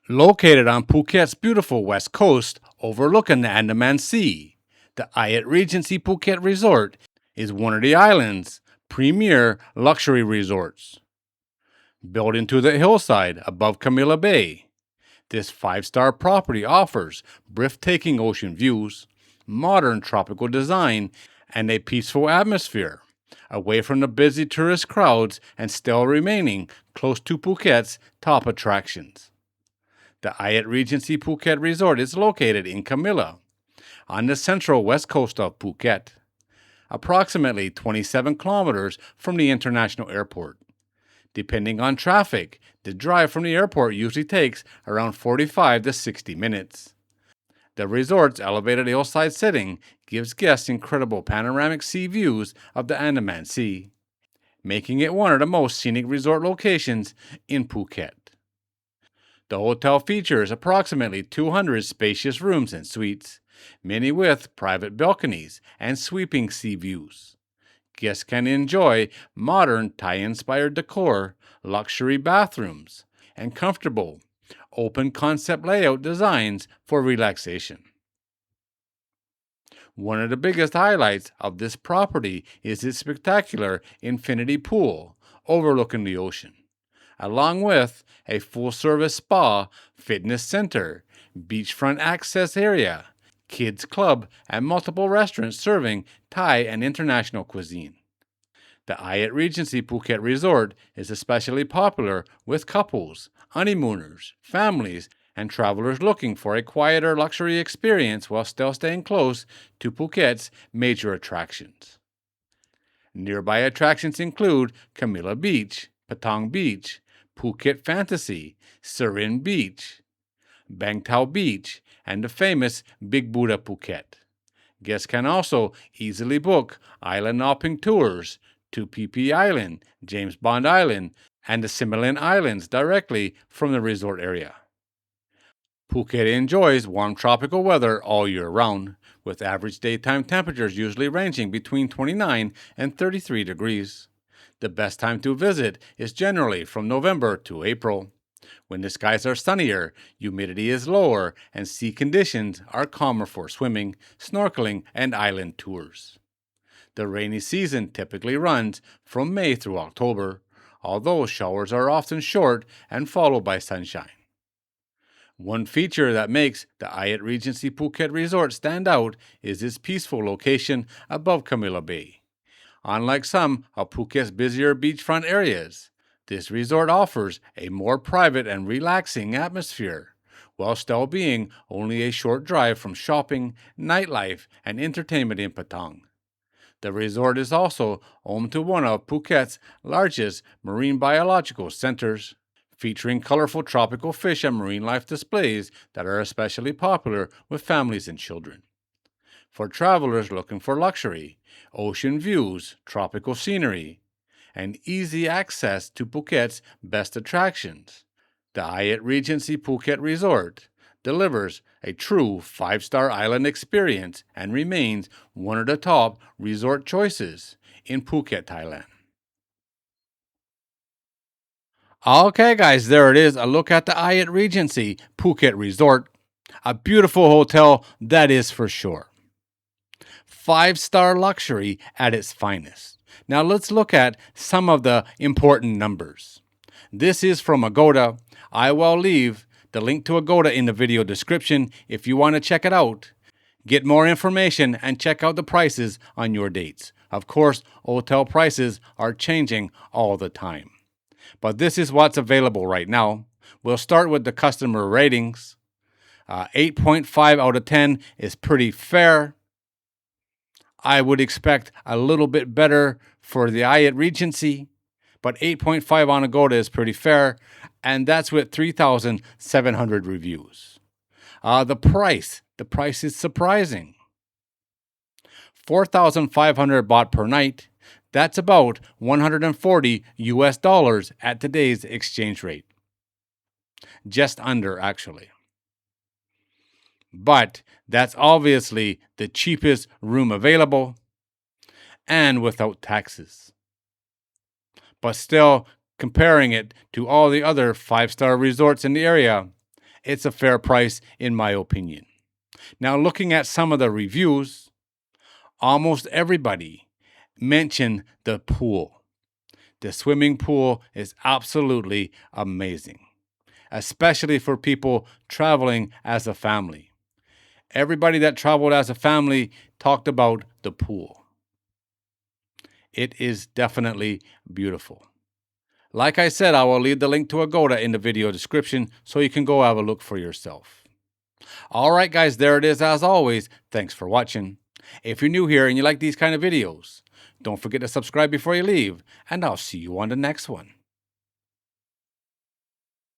Located on Phuket's beautiful west coast overlooking the Andaman Sea, the Hyatt Regency Phuket Resort is one of the island's premier luxury resorts. Built into the hillside above Camilla Bay, this five-star property offers breathtaking ocean views, modern tropical design, and a peaceful atmosphere, away from the busy tourist crowds and still remaining close to Phuket's top attractions. The Hyatt Regency Phuket Resort is located in Camilla, on the central west coast of Phuket, approximately 27 kilometers from the international airport. Depending on traffic, the drive from the airport usually takes around 45 to 60 minutes. The resort's elevated hillside setting gives guests incredible panoramic sea views of the Andaman Sea, making it one of the most scenic resort locations in Phuket. The hotel features approximately 200 spacious rooms and suites, many with private balconies and sweeping sea views. Guests can enjoy modern Thai-inspired decor, luxury bathrooms, and comfortable, open-concept layout designs for relaxation. One of the biggest highlights of this property is its spectacular infinity pool overlooking the ocean, along with a full-service spa, fitness center, beachfront access area, kids club, and multiple restaurants serving Thai and international cuisine. The Hyatt Regency Phuket Resort is especially popular with couples, honeymooners, families, and travelers looking for a quieter luxury experience while still staying close to Phuket's major attractions. Nearby attractions include Camilla Beach, Patong Beach, Phuket Fantasy, Surin Beach, Bang Tao Beach, and the famous Big Buddha Phuket. Guests can also easily book island hopping tours to Phi Phi Island, James Bond Island, and the Similan Islands directly from the resort area. Phuket enjoys warm tropical weather all year round, with average daytime temperatures usually ranging between 29 and 33 degrees. The best time to visit is generally from November to April, when the skies are sunnier, humidity is lower, and sea conditions are calmer for swimming, snorkeling, and island tours. The rainy season typically runs from May through October, although showers are often short and followed by sunshine. One feature that makes the Hyatt Regency Phuket Resort stand out is its peaceful location above Camilla Bay. Unlike some of Phuket's busier beachfront areas, this resort offers a more private and relaxing atmosphere, while still being only a short drive from shopping, nightlife, and entertainment in Patong. The resort is also home to one of Phuket's largest marine biological centers, featuring colorful tropical fish and marine life displays that are especially popular with families and children. For travelers looking for luxury, ocean views, tropical scenery, and easy access to Phuket's best attractions, the Hyatt Regency Phuket Resort delivers a true five-star island experience and remains one of the top resort choices in Phuket, Thailand. Okay, guys, there it is. A look at the Hyatt Regency Phuket Resort. A beautiful hotel, that is for sure. Five-star luxury at its finest. Now let's look at some of the important numbers. This is from Agoda. I will leave the link to Agoda in the video description if you want to check it out. Get more information and check out the prices on your dates. Of course, hotel prices are changing all the time. But this is what's available right now. We'll start with the customer ratings. 8.5 out of 10 is pretty fair. I would expect a little bit better for the Hyatt Regency, but 8.5 on Agoda is pretty fair, and that's with 3,700 reviews. The price is surprising. 4,500 baht per night. That's about 140 US dollars at today's exchange rate. Just under, actually. But that's obviously the cheapest room available and without taxes. But still, comparing it to all the other five-star resorts in the area, It's a fair price, in my opinion. Now, looking at some of the reviews, almost everybody mentioned the pool. The swimming pool is absolutely amazing, especially for people traveling as a family. Everybody that traveled as a family talked about the pool. It is definitely beautiful. Like I said, I will leave the link to Agoda in the video description so you can go have a look for yourself. All right, guys, there it is as always. Thanks for watching. If you're new here and you like these kind of videos, don't forget to subscribe before you leave, and I'll see you on the next one.